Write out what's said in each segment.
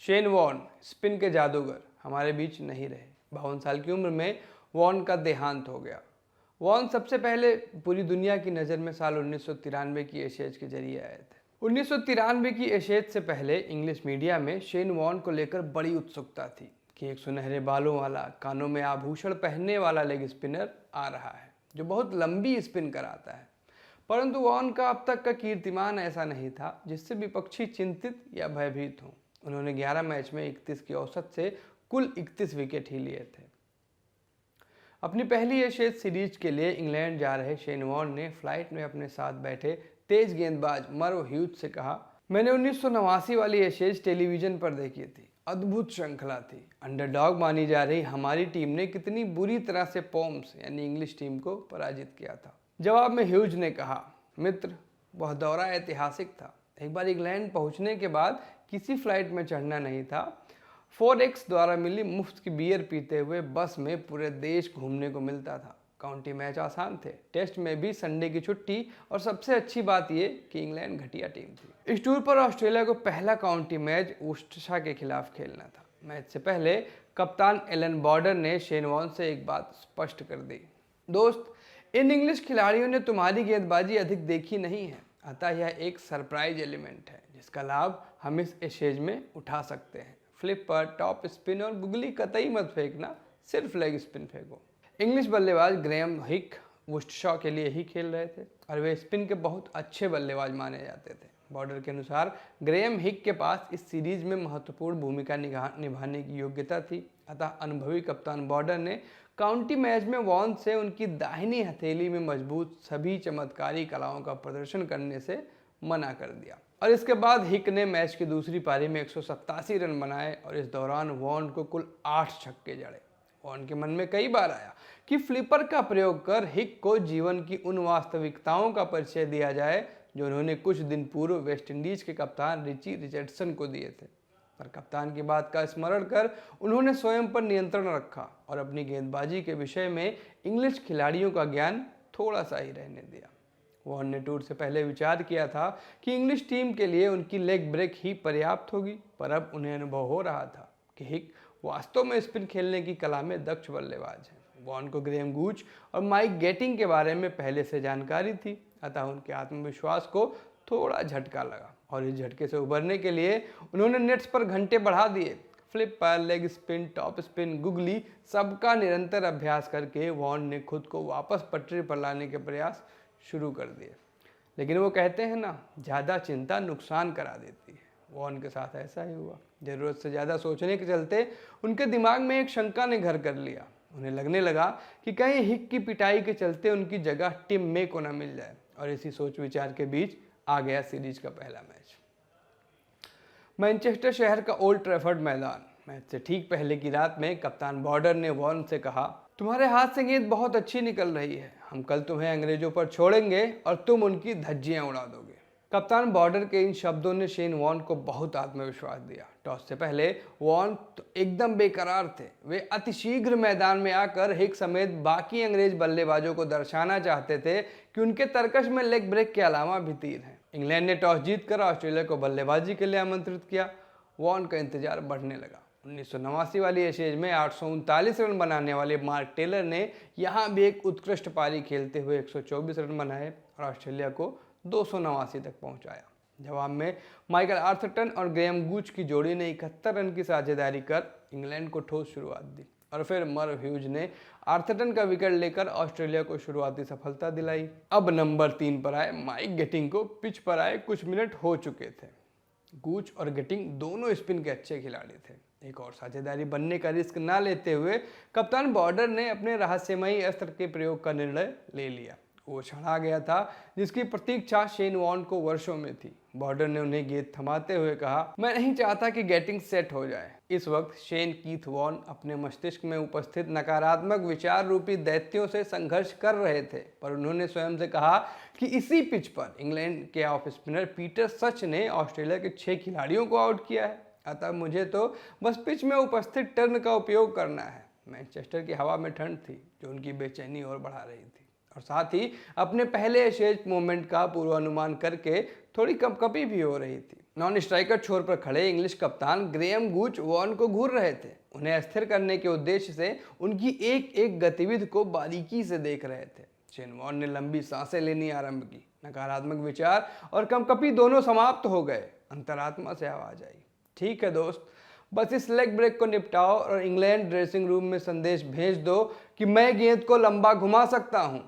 Shane Warne, spin के जादूगर, हमारे बीच नहीं रहे। 52 साल की उम्र में वॉर्न का देहांत हो गया। वॉर्न सबसे पहले पूरी दुनिया की नज़र में साल 1993 की एशेज के जरिए आए थे। 1993 की एशेज से पहले इंग्लिश मीडिया में शेन वॉर्न को लेकर बड़ी उत्सुकता थी कि एक सुनहरे बालों वाला, कानों में आभूषण पहनने वाला लेग स्पिनर आ रहा है जो बहुत लंबी स्पिन कराता है। परंतु वॉर्न का अब तक का कीर्तिमान ऐसा नहीं था जिससे विपक्षी चिंतित या भयभीत हों। उन्होंने 11 मैच में 31 की औसत से कुल 31 विकेट ही लिए थे। अपनी पहली एशेज सीरीज के लिए इंग्लैंड जा रहे शेन वॉर्न ने फ्लाइट में अपने साथ बैठे तेज गेंदबाज मर्व ह्यूज से कहा, मैंने 1989 वाली एशेज टेलीविजन पर देखी थी। अद्भुत श्रृंखला थी। अंडरडॉग मानी जा रही हमारी टीम ने कितनी बुरी तरह से पॉम्स यानी इंग्लिश टीम को पराजित किया था। जवाब में ह्यूज ने कहा, मित्र, वह दौरा ऐतिहासिक था। एक बार इंग्लैंड पहुंचने के बाद किसी फ्लाइट में चढ़ना नहीं था। 4X द्वारा मिली मुफ्त की बियर पीते हुए बस में पूरे देश घूमने को मिलता था। काउंटी मैच आसान थे, टेस्ट में भी संडे की छुट्टी, और सबसे अच्छी बात यह कि इंग्लैंड घटिया टीम थी। इस टूर पर ऑस्ट्रेलिया को पहला काउंटी मैच वुस्टरशायर के खिलाफ खेलना था। मैच से पहले कप्तान एलन बॉर्डर ने शेन वॉर्न से एक बात स्पष्ट कर दी, दोस्त, इन इंग्लिश खिलाड़ियों ने तुम्हारी गेंदबाजी अधिक देखी नहीं है, अतः यह एक सरप्राइज एलिमेंट है जिसका लाभ हम इस एशेज में उठा सकते हैं। फ्लिपर, टॉप स्पिन और गुगली कतई मत फेंकना, सिर्फ लेग स्पिन फेंको। इंग्लिश बल्लेबाज ग्रेम हिक वुस्टरशायर के लिए ही खेल रहे थे और वे स्पिन के बहुत अच्छे बल्लेबाज माने जाते थे। बॉर्डर के अनुसार ग्रेम हिक के पास इस सीरीज में महत्वपूर्ण भूमिका निभाने की योग्यता थी, अतः अनुभवी कप्तान बॉर्डर ने काउंटी मैच में वॉर्न से उनकी दाहिनी हथेली में मजबूत सभी चमत्कारी कलाओं का प्रदर्शन करने से मना कर दिया। और इसके बाद हिक ने मैच की दूसरी पारी में 187 रन बनाए और इस दौरान वॉर्न को कुल 8 छक्के जड़े। वॉर्न के मन में कई बार आया कि फ्लिपर का प्रयोग कर हिक को जीवन की उन वास्तविकताओं का परिचय दिया जाए जो उन्होंने कुछ दिन पूर्व वेस्टइंडीज के कप्तान रिची रिचर्डसन को दिए थे। पर कप्तान की बात का स्मरण कर उन्होंने स्वयं पर नियंत्रण रखा और अपनी गेंदबाजी के विषय में इंग्लिश खिलाड़ियों का ज्ञान थोड़ा सा ही रहने दिया। वॉर्न ने टूर से पहले विचार किया था कि इंग्लिश टीम के लिए उनकी लेग ब्रेक ही पर्याप्त होगी, पर अब उन्हें अनुभव हो रहा था कि हिक वास्तव में स्पिन खेलने की कला में दक्ष बल्लेबाज हैं। वॉर्न को ग्रेम गूच और माइक गेटिंग के बारे में पहले से जानकारी थी, अतः उनके आत्मविश्वास को थोड़ा झटका लगा और इस झटके से उबरने के लिए उन्होंने नेट्स पर घंटे बढ़ा दिए। Flipper, leg spin, top spin, googly, सबका निरंतर अभ्यास करके वॉर्न ने खुद को वापस पटरी पर लाने के प्रयास शुरू कर दिए। लेकिन वो कहते हैं ना, ज़्यादा चिंता नुकसान करा देती है। वॉर्न के साथ ऐसा ही हुआ। ज़रूरत से ज़्यादा सोचने के चलते उनके दिमाग में एक शंका ने घर कर लिया। उन्हें लगने लगा कि कहीं हिक की पिटाई के चलते उनकी जगह टिम मे को न मिल जाए, और इसी सोच विचार के बीच आ गया सीरीज का पहला मैच। मैनचेस्टर शहर का ओल्ड ट्रैफर्ड मैदान। मैच से ठीक पहले की रात में कप्तान बॉर्डर ने वॉर्न से कहा, तुम्हारे हाथ से गेंद बहुत अच्छी निकल रही है, हम कल तुम्हें अंग्रेजों पर छोड़ेंगे और तुम उनकी धज्जियां उड़ा दोगे। कप्तान बॉर्डर के इन शब्दों ने शेन वॉर्न को बहुत आत्मविश्वास दिया। टॉस से पहले वॉर्न तो एकदम बेकरार थे। वे अतिशीघ्र मैदान में आकर हिक समेत बाकी अंग्रेज बल्लेबाजों को दर्शाना चाहते थे कि उनके तरकश में लेग ब्रेक के अलावा भी तीर हैं। इंग्लैंड ने टॉस जीतकर ऑस्ट्रेलिया को बल्लेबाजी के लिए आमंत्रित किया। वॉर्न का इंतजार बढ़ने लगा। 1989 वाली एशेज में 839 रन बनाने वाले मार्क टेलर ने यहाँ भी एक उत्कृष्ट पारी खेलते हुए 124 रन बनाए और ऑस्ट्रेलिया को 289 तक पहुंचाया। जवाब में माइकल आर्थरटन और ग्रेम गूच की जोड़ी ने 71 रन की साझेदारी कर इंग्लैंड को ठोस शुरुआत दी और फिर मर्व ह्यूज ने आर्थरटन का विकेट लेकर ऑस्ट्रेलिया को शुरुआती सफलता दिलाई। अब नंबर 3 पर आए माइक गेटिंग को पिच पर आए कुछ मिनट हो चुके थे। गूच और गेटिंग दोनों स्पिन के अच्छे खिलाड़ी थे। एक और साझेदारी बनने का रिस्क ना लेते हुए कप्तान बॉर्डर ने अपने रहस्यमयी अस्त्र के प्रयोग का निर्णय ले लिया। वो क्षण आ गया था जिसकी प्रतीक्षा शेन वॉर्न को वर्षों में थी। बॉर्डर ने उन्हें गेंद थमाते हुए कहा, मैं नहीं चाहता कि गेटिंग सेट हो जाए। इस वक्त शेन कीथ वॉर्न अपने मस्तिष्क में उपस्थित नकारात्मक विचार रूपी दैत्यों से संघर्ष कर रहे थे, पर उन्होंने स्वयं से कहा कि इसी पिच पर इंग्लैंड के ऑफ स्पिनर पीटर सच ने ऑस्ट्रेलिया के 6 खिलाड़ियों को आउट किया है, अतः मुझे तो बस पिच में उपस्थित टर्न का उपयोग करना है। मैनचेस्टर की हवा में ठंड थी जो उनकी बेचैनी और बढ़ा रही थी, और साथ ही अपने पहले एशेज मोमेंट का पूर्वानुमान करके थोड़ी कंपकपी भी हो रही थी। नॉन स्ट्राइकर छोर पर खड़े इंग्लिश कप्तान ग्रेहम गूच वॉर्न को घूर रहे थे। उन्हें अस्थिर करने के उद्देश्य से उनकी एक एक गतिविधि को बारीकी से देख रहे थे। शेन वॉर्न ने लंबी सांसें लेनी आरंभ की। नकारात्मक विचार और कंपकपी दोनों समाप्त हो गए। अंतरात्मा से आवाज आई, ठीक है दोस्त, बस इस लेग ब्रेक को निपटाओ और इंग्लैंड ड्रेसिंग रूम में संदेश भेज दो कि मैं गेंद को लंबा घुमा सकता हूं।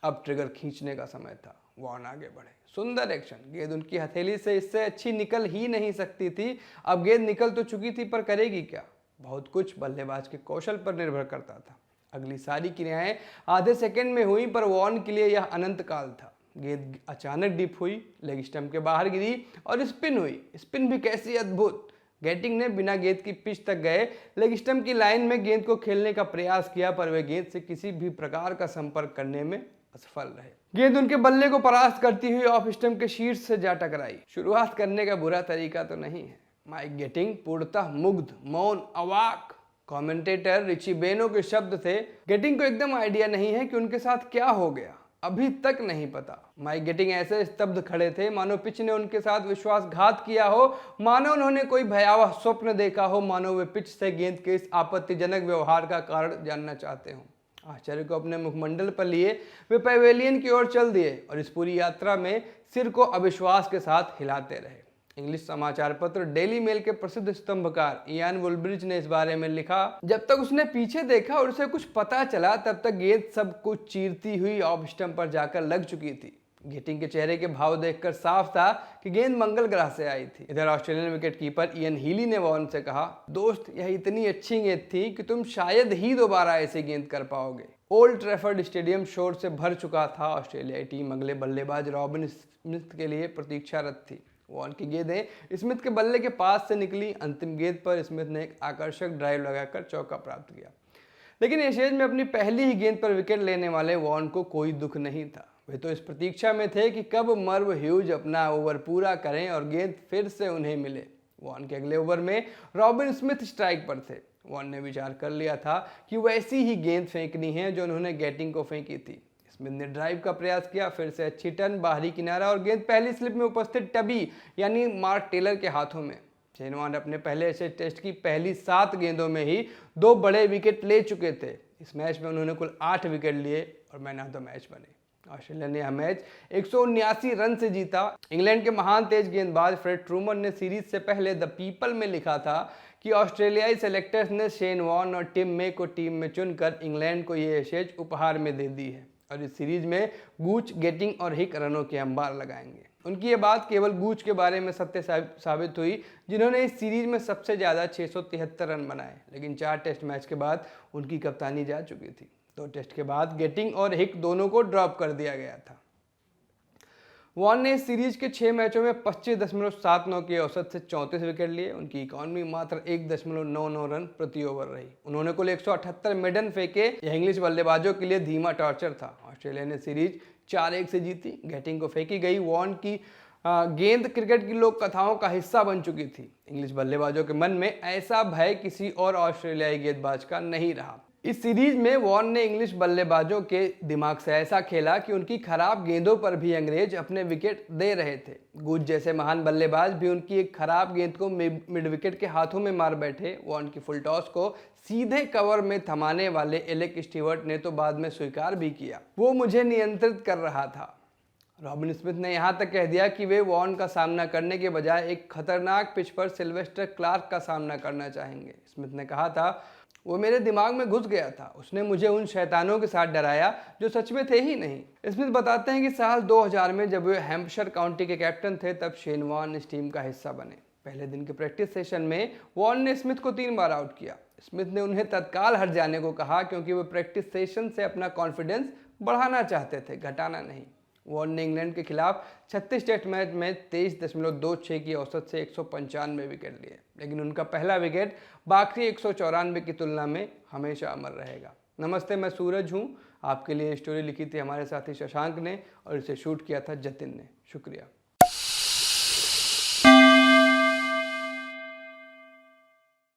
अब ट्रिगर खींचने का समय था। वॉर्न आगे बढ़े। सुंदर एक्शन। गेंद उनकी हथेली से इससे अच्छी निकल ही नहीं सकती थी। अब गेंद निकल तो चुकी थी, पर करेगी क्या? बहुत कुछ बल्लेबाज के कौशल पर निर्भर करता था। अगली सारी क्रियाएं आधे सेकंड में हुई, पर वॉर्न के लिए यह अनंत काल था। गेंद अचानक डिप हुई, लेग स्टंप के बाहर गिरी और स्पिन हुई। स्पिन भी कैसी अद्भुत! गेटिंग ने बिना गेंद की पिच तक गए लेग स्टंप की लाइन में गेंद को खेलने का प्रयास किया, पर वे गेंद से किसी भी प्रकार का संपर्क करने में असफल रहे। गेंद उनके बल्ले को परास्त करती हुई ऑफ स्टंप के शीर्ष से जा टकराई। शुरुआत करने का बुरा तरीका तो नहीं है। माइक गेटिंग पूर्णतः मुग्ध, मौन, अवाक। कमेंटेटर रिची बेनो के शब्द थे, गेटिंग को एकदम आइडिया नहीं है कि उनके साथ क्या हो गया, अभी तक नहीं पता। माइक गेटिंग ऐसे स्तब्ध खड़े थे मानो पिच ने उनके साथ विश्वासघात किया हो, मानो उन्होंने कोई भयावह स्वप्न देखा हो, मानो वे पिच से गेंद के इस आपत्तिजनक व्यवहार का कारण जानना चाहते हो। आश्चर्य को अपने मुखमंडल पर लिए वे पैवेलियन की ओर चल दिए और इस पूरी यात्रा में सिर को अविश्वास के साथ हिलाते रहे। इंग्लिश समाचार पत्र डेली मेल के प्रसिद्ध स्तंभकार इयान वुलब्रिज ने इस बारे में लिखा, जब तक उसने पीछे देखा और उसे कुछ पता चला तब तक गेंद सब कुछ चीरती हुई ऑफ स्टंप पर जाकर लग चुकी थी। गेटिंग के चेहरे के भाव देखकर साफ था कि गेंद मंगल ग्रह से आई थी। इधर Australian wicket keeper Ian Healy ने वॉर्न से कहा, दोस्त, यह इतनी अच्छी गेंद थी कि तुम शायद ही दोबारा ऐसी गेंद कर पाओगे। ओल्ड ट्रैफर्ड स्टेडियम शोर से भर चुका था। ऑस्ट्रेलियाई टीम अगले बल्लेबाज रॉबिन स्मिथ के लिए प्रतीक्षारत थी। वॉर्न की गेंदें स्मिथ के बल्ले के पास से निकली। अंतिम गेंद पर स्मिथ ने एक आकर्षक ड्राइव लगाकर चौका प्राप्त किया, लेकिन एशेज में अपनी पहली ही गेंद पर विकेट लेने वाले वॉर्न को कोई दुख नहीं था। वे तो इस प्रतीक्षा में थे कि कब मर्व ह्यूज अपना ओवर पूरा करें और गेंद फिर से उन्हें मिले। वॉर्न के अगले ओवर में रॉबिन स्मिथ स्ट्राइक पर थे। वॉर्न ने विचार कर लिया था कि वैसी ही गेंद फेंकनी है जो उन्होंने गेटिंग को फेंकी थी। स्मिथ ने ड्राइव का प्रयास किया, फिर से अच्छी टर्न, बाहरी किनारा और गेंद पहली स्लिप में उपस्थित टबी यानी मार्क टेलर के हाथों में। शेन वॉर्न अपने पहले एशेज टेस्ट की पहली 7 गेंदों में ही 2 बड़े विकेट ले चुके थे। इस मैच में उन्होंने कुल 8 विकेट लिए और मैन ऑफ द मैच बने। ऑस्ट्रेलिया ने यह मैच 179 रन से जीता। इंग्लैंड के महान तेज गेंदबाज फ्रेड ट्रूमन ने सीरीज से पहले द पीपल में लिखा था कि ऑस्ट्रेलियाई सेलेक्टर्स ने शेन वॉर्न और टिम मे को टीम में चुनकर इंग्लैंड को ये एशेज उपहार में दे दी है और इस सीरीज में गूच, गेटिंग और हिक रनों के अंबार लगाएंगे। उनकी ये बात केवल गूच के बारे में सत्य साबित हुई, जिन्होंने इस सीरीज में सबसे ज़्यादा 673 रन बनाए, लेकिन 4 टेस्ट मैच के बाद उनकी कप्तानी जा चुकी थी। 2 टेस्ट के बाद गेटिंग और हिक दोनों को ड्रॉप कर दिया गया था। वॉर्न ने इस सीरीज के 6 मैचों में 25.79 की औसत से 34 विकेट लिए। उनकी इकॉनमी मात्र 1.99 रन प्रति ओवर रही। उन्होंने कुल 178 मेडन फेंके। यह इंग्लिश बल्लेबाजों के लिए धीमा टॉर्चर था। ऑस्ट्रेलिया ने सीरीज 4-1 से जीती। गेटिंग को फेंकी गई वॉर्न की गेंद क्रिकेट की लोक कथाओं का हिस्सा बन चुकी थी। इंग्लिश बल्लेबाजों के मन में ऐसा भय किसी और ऑस्ट्रेलियाई गेंदबाज का नहीं रहा। इस सीरीज में वॉर्न ने इंग्लिश बल्लेबाजों के दिमाग से ऐसा खेला कि उनकी खराब गेंदों पर भी अंग्रेज अपने विकेट दे रहे थे। गूच जैसे महान बल्लेबाज भी उनकी एक खराब गेंद को मिड विकेट के हाथों में मार बैठे। वॉर्न की फुल टॉस को सीधे कवर में थमाने वाले एलेक स्टीवर्ट ने तो बाद में स्वीकार भी किया, वो मुझे नियंत्रित कर रहा था। रॉबिन स्मिथ ने यहां तक कह दिया कि वे वॉर्न का सामना करने के बजाय एक खतरनाक पिच पर सिल्वेस्टर क्लार्क का सामना करना चाहेंगे। स्मिथ ने कहा था, वो मेरे दिमाग में घुस गया था। उसने मुझे उन शैतानों के साथ डराया जो सच में थे ही नहीं। स्मिथ बताते हैं कि साल 2000 में जब वे हैम्पशायर काउंटी के कैप्टन थे, तब शेन वॉर्न इस टीम का हिस्सा बने। पहले दिन के प्रैक्टिस सेशन में वॉर्न ने स्मिथ को 3 बार आउट किया। स्मिथ ने उन्हें तत्काल हट जाने को कहा, क्योंकि वे प्रैक्टिस सेशन से अपना कॉन्फिडेंस बढ़ाना चाहते थे, घटाना नहीं। वॉर्न ने इंग्लैंड के खिलाफ 36 टेस्ट मैच में 23.26 की औसत से 195 विकेट लिए, लेकिन उनका पहला विकेट बाकी 194 की तुलना में हमेशा अमर रहेगा। नमस्ते, मैं सूरज हूँ। आपके लिए स्टोरी लिखी थी हमारे साथी शशांक ने और इसे शूट किया था जतिन ने। शुक्रिया।